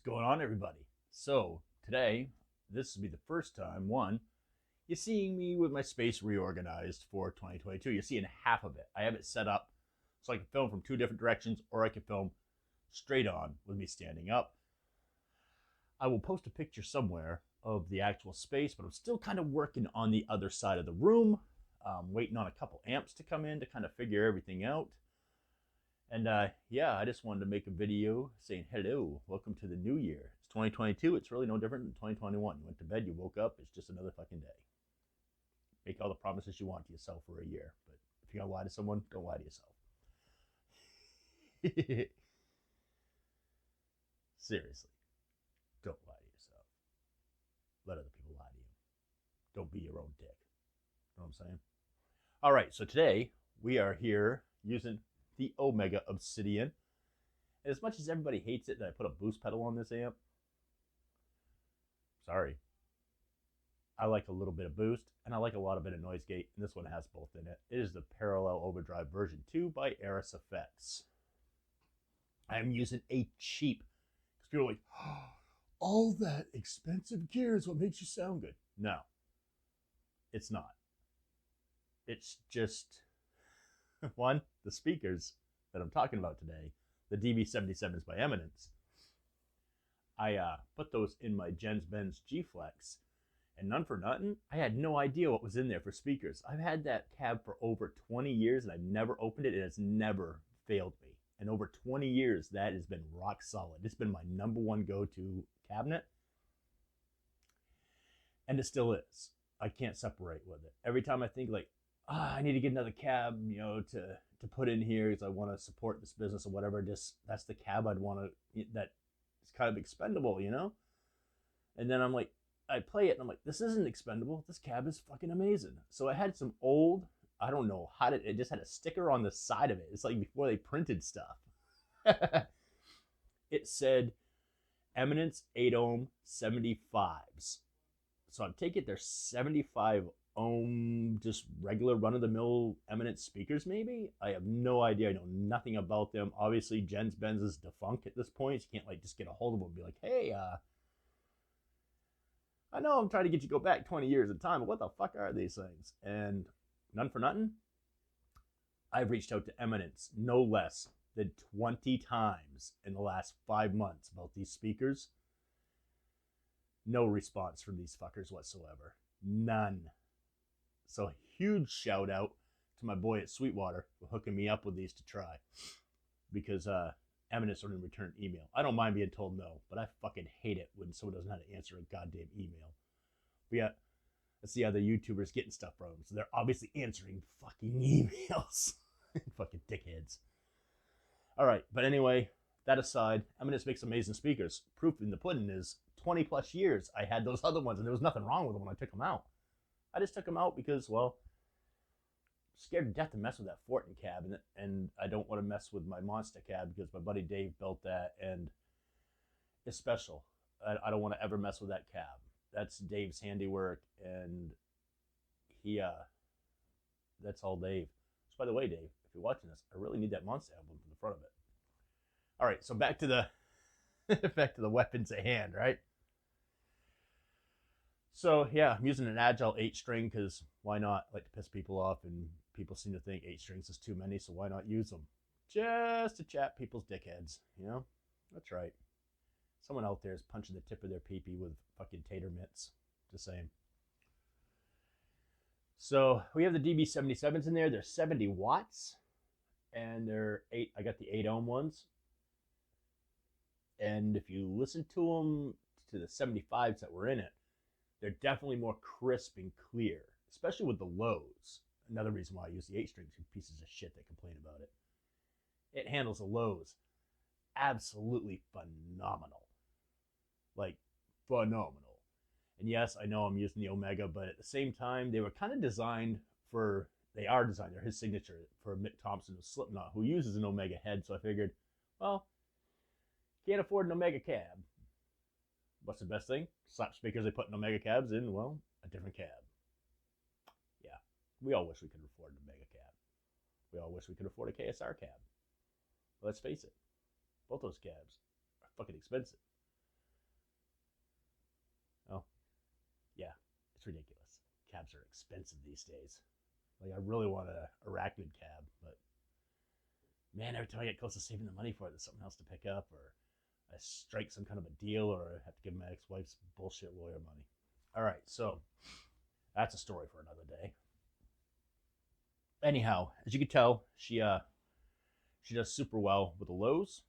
What's going on, everybody? So today, this will be the first time, you're seeing me with my space reorganized for 2022. You're seeing half of it. I have it set up so I can film from two different directions, or I can film straight on with me standing up. I will post a picture somewhere of the actual space, but I'm still kind of working on the other side of the room, waiting on a couple amps to come in to kind of figure everything out. And yeah, I just wanted to make a video saying hello, welcome to the new year. It's 2022. It's really no different than 2021. You went to bed, you woke up, it's just another fucking day. Make all the promises you want to yourself for a year, but if you're gonna lie to someone, don't lie to yourself. Seriously, don't lie to yourself. Let other people lie to you. Don't be your own dick. You know what I'm saying? All right, so today we are here using the Omega Obsidian. And as much as everybody hates it that I put a boost pedal on this amp, sorry. I like a little bit of boost, and I like a lot of bit of noise gate, and this one has both in it. It is the Parallel Overdrive version 2 by Eris Effects. I am using a cheap, because people are like, oh, all that expensive gear is what makes you sound good. No, it's not. It's just, one, the speakers that I'm talking about today, the DV-77s by Eminence. I put those in my Genz Benz G-Flex, and none for nothing, I had no idea what was in there for speakers. I've had that cab for over 20 years, and I've never opened it, and it's never failed me. And over 20 years, that has been rock solid. It's been my number one go-to cabinet, and it still is. I can't separate with it. Every time I think like, I need to get another cab, to put in here because I want to support this business or whatever. Just that's the cab I'd want to. That is kind of expendable, And then I'm like, I play it and I'm like, this isn't expendable. This cab is fucking amazing. So I had some old, I don't know how it just had a sticker on the side of it. It's like before they printed stuff. It said Eminence 8 ohm 75s. So I take it they're 75 ohm, just regular run-of-the-mill Eminence speakers, maybe? I have no idea. I know nothing about them. Obviously, Genz Benz is defunct at this point. So you can't like just get a hold of them and be like, hey, I know I'm trying to get you to go back 20 years in time, but what the fuck are these things? And none for nothing, I've reached out to Eminence no less than 20 times in the last 5 months about these speakers. No response from these fuckers whatsoever. None. So huge shout out to my boy at Sweetwater for hooking me up with these to try. Because Eminence don't return email. I don't mind being told no, but I fucking hate it when someone doesn't know how to answer a goddamn email. But yeah, let's see other YouTubers getting stuff from them. So they're obviously answering fucking emails. Fucking dickheads. All right, but anyway, that aside, Eminence makes amazing speakers. Proof in the pudding is 20 plus years I had those other ones, and there was nothing wrong with them when I took them out. I just took them out because, well, scared to death to mess with that Fortin cab, and I don't want to mess with my Monster cab because my buddy Dave built that, and it's special. I don't want to ever mess with that cab. That's Dave's handiwork, and that's all Dave. So by the way, Dave, if you're watching this, I really need that Monster album from the front of it. All right, so back to the weapons at hand, right? So yeah, I'm using an Agile 8-string because why not? I like to piss people off, and people seem to think 8 strings is too many, so why not use them? Just to chat people's dickheads, That's right. Someone out there is punching the tip of their pee-pee with fucking tater mitts. Just saying. So we have the DV-77s in there. They're 70 watts, and they're 8. I got the 8 ohm ones. And if you listen to them, to the 75s that were in it, they're definitely more crisp and clear, especially with the lows. Another reason why I use the 8-strings, you pieces of shit that complain about it. It handles the lows absolutely phenomenal. Like, phenomenal. And yes, I know I'm using the Omega, but at the same time, they were kind of designed for, they're his signature for Mick Thomson of Slipknot, who uses an Omega head, so I figured, well, can't afford an Omega cab. What's the best thing? Slap speakers they put in Omega cabs in, well, a different cab. Yeah, we all wish we could afford an Omega cab. We all wish we could afford a KSR cab. But let's face it, both those cabs are fucking expensive. It's ridiculous. Cabs are expensive these days. Like, I really want a arachnid cab, but man, every time I get close to saving the money for it, there's something else to pick up, or I strike some kind of a deal, or I have to give my ex-wife's bullshit lawyer money. All right, so that's a story for another day. Anyhow, as you can tell, she does super well with the lows.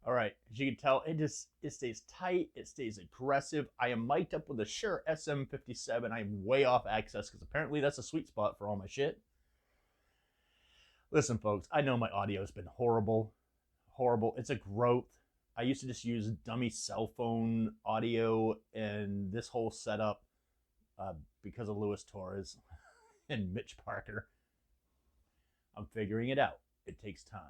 All right, as you can tell, it stays tight, it stays aggressive. I am mic'd up with a Shure SM57. I'm way off access because apparently that's a sweet spot for all my shit. Listen, folks, I know my audio has been horrible. It's a growth. I used to just use dummy cell phone audio, and this whole setup, because of Luis Torres and Mitch Parker, I'm figuring it out. It takes time.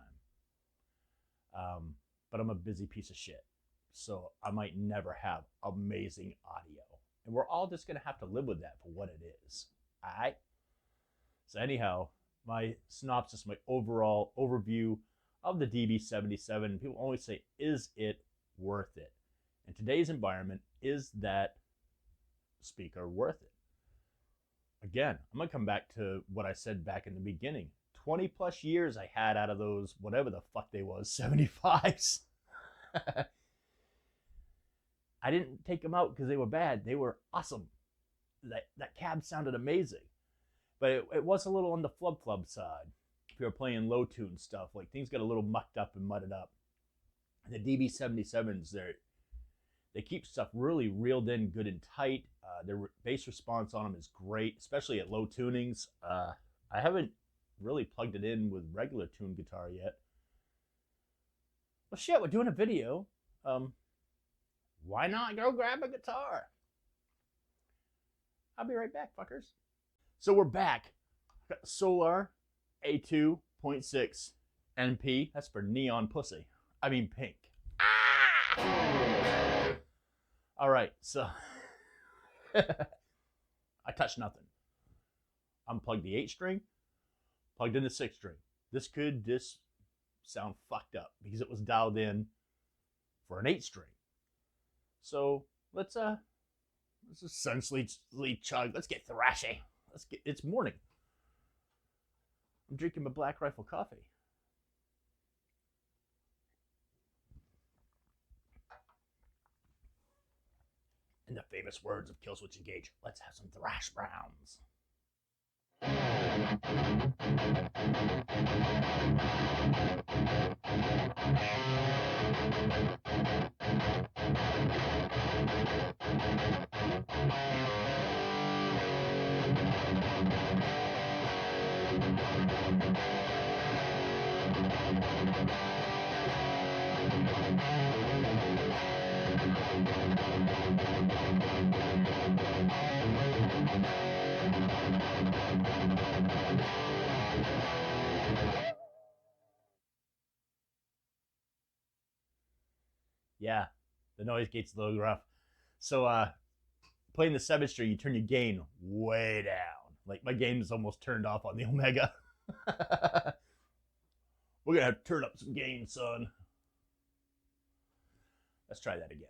But I'm a busy piece of shit. So I might never have amazing audio. And we're all just going to have to live with that for what it is. All right? So anyhow, my synopsis, my overall overview of the DV-77, people always say, is it worth it? In today's environment, is that speaker worth it? Again, I'm going to come back to what I said back in the beginning. 20 plus years I had out of those, whatever the fuck they was, 75s. I didn't take them out because they were bad. They were awesome. That cab sounded amazing. But it was a little on the flub side. If you were playing low tune stuff, like things got a little mucked up and mudded up. The DV-77s, they keep stuff really reeled in good and tight. Their bass response on them is great, especially at low tunings. I haven't really plugged it in with regular tune guitar yet. Well, shit, we're doing a video. Why not go grab a guitar? I'll be right back, fuckers. So we're back. Got the Solar A2.6 NP. That's for neon pussy. I mean pink. Ah! All right, so I touched nothing. Unplugged the 8-string, plugged in the 6-string. This could just sound fucked up because it was dialed in for an 8-string. So let's just sunsley chug. Let's get thrashy. It's morning. I'm drinking my Black Rifle coffee. In the famous words of Killswitch Engage, let's have some thrash browns. Yeah, The noise gate's a little rough. So playing the 7th string, you turn your gain way down. Like my gain is almost turned off on the Omega. We're gonna have to turn up some gain, son. Let's try that again.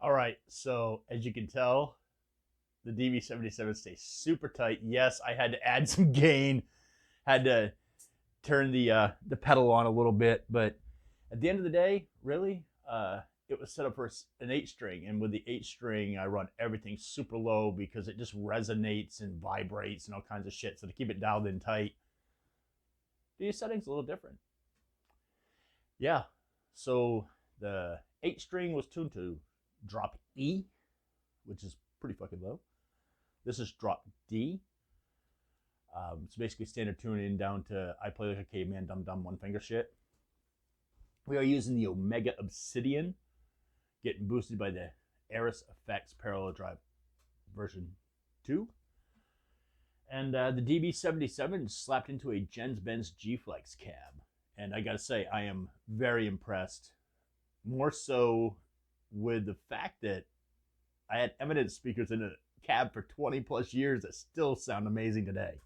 All right, so as you can tell, the DV-77 stays super tight. Yes, I had to add some gain, had to turn the pedal on a little bit, but at the end of the day, really, it was set up for an 8-string, and with the 8-string, I run everything super low because it just resonates and vibrates and all kinds of shit. So to keep it dialed in tight, the setting's a little different. Yeah, so the 8-string was tuned to drop E, which is pretty fucking low. This is drop D. It's basically standard tuning down to I play like a caveman, dumb dumb, one finger shit. We are using the Omega Obsidian, getting boosted by the Eris Effects Parallel Drive version 2. And the DV-77 slapped into a Genz Benz G-Flex cab. And I gotta say, I am very impressed. More so with the fact that I had Eminence speakers in a cab for 20 plus years that still sound amazing today.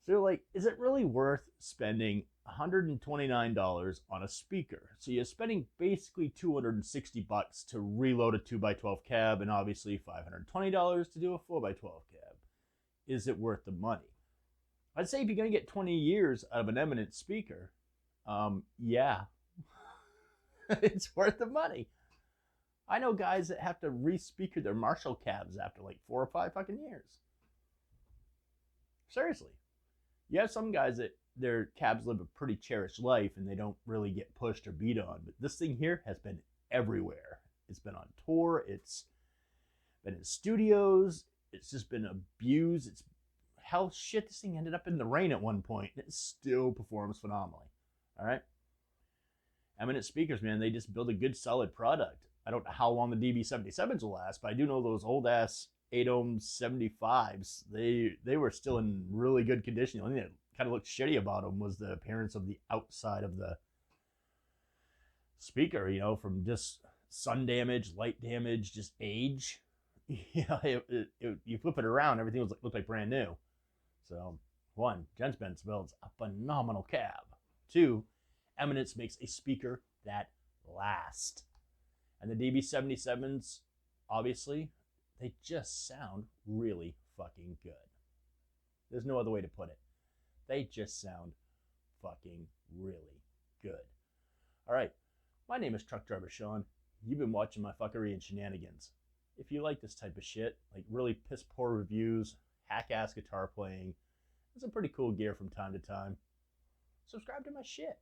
So you're like, is it really worth spending $129 on a speaker? So you're spending basically $260 to reload a 2x12 cab, and obviously $520 to do a 4x12 cab. Is it worth the money? I'd say if you're going to get 20 years out of an Eminence speaker, yeah, it's worth the money. I know guys that have to re-speaker their Marshall cabs after like 4 or 5 fucking years. Seriously. You have some guys that their cabs live a pretty cherished life and they don't really get pushed or beat on. But this thing here has been everywhere. It's been on tour. It's been in studios. It's just been abused. It's hell shit, this thing ended up in the rain at one point, and it still performs phenomenally. All right? Eminence speakers, man, they just build a good, solid product. I don't know how long the DV-77s will last, but I do know those old-ass 8-ohm 75s, they were still in really good condition. The only thing that kind of looked shitty about them was the appearance of the outside of the speaker, you know, from just sun damage, light damage, just age. You flip it around, everything looked like brand new. So, 1, Genz builds a phenomenal cab. 2, Eminence makes a speaker that lasts. And the DV-77s, obviously, they just sound really fucking good. There's no other way to put it. They just sound fucking really good. All right, my name is Truck Driver Sean. You've been watching my fuckery and shenanigans. If you like this type of shit, like really piss poor reviews, hack-ass guitar playing, and some pretty cool gear from time to time, subscribe to my shit.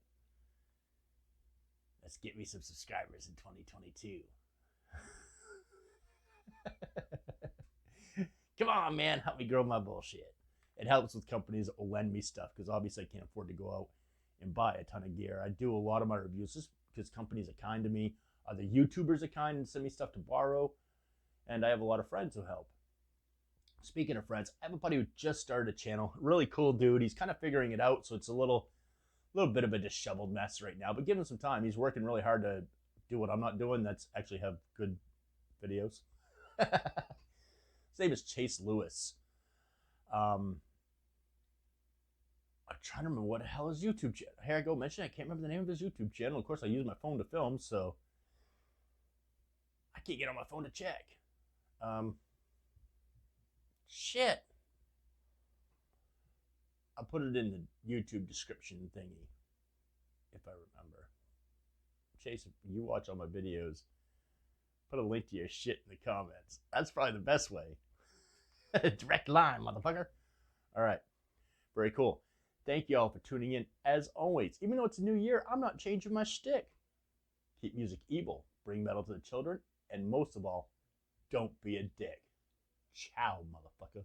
Let's get me some subscribers in 2022. Come on, man, help me grow my bullshit. It helps with companies that will lend me stuff, because obviously I can't afford to go out and buy a ton of gear. I do a lot of my reviews just because companies are kind to me. Other YouTubers are kind and send me stuff to borrow. And I have a lot of friends who help. Speaking of friends, I have a buddy who just started a channel. Really cool dude. He's kind of figuring it out, so it's a little bit of a disheveled mess right now. But give him some time. He's working really hard to do what I'm not doing. That's actually have good videos. His name is Chase Lewis. I'm trying to remember what the hell his YouTube channel. Here I go mention it. I can't remember the name of his YouTube channel. Of course, I use my phone to film, so I can't get on my phone to check. Shit. I'll put it in the YouTube description thingy, if I remember. Chase, if you watch all my videos, put a link to your shit in the comments. That's probably the best way. Direct line, motherfucker. All right. Very cool. Thank you all for tuning in. As always, even though it's a new year, I'm not changing my shtick. Keep music evil, bring metal to the children, and most of all, don't be a dick. Ciao, motherfucker.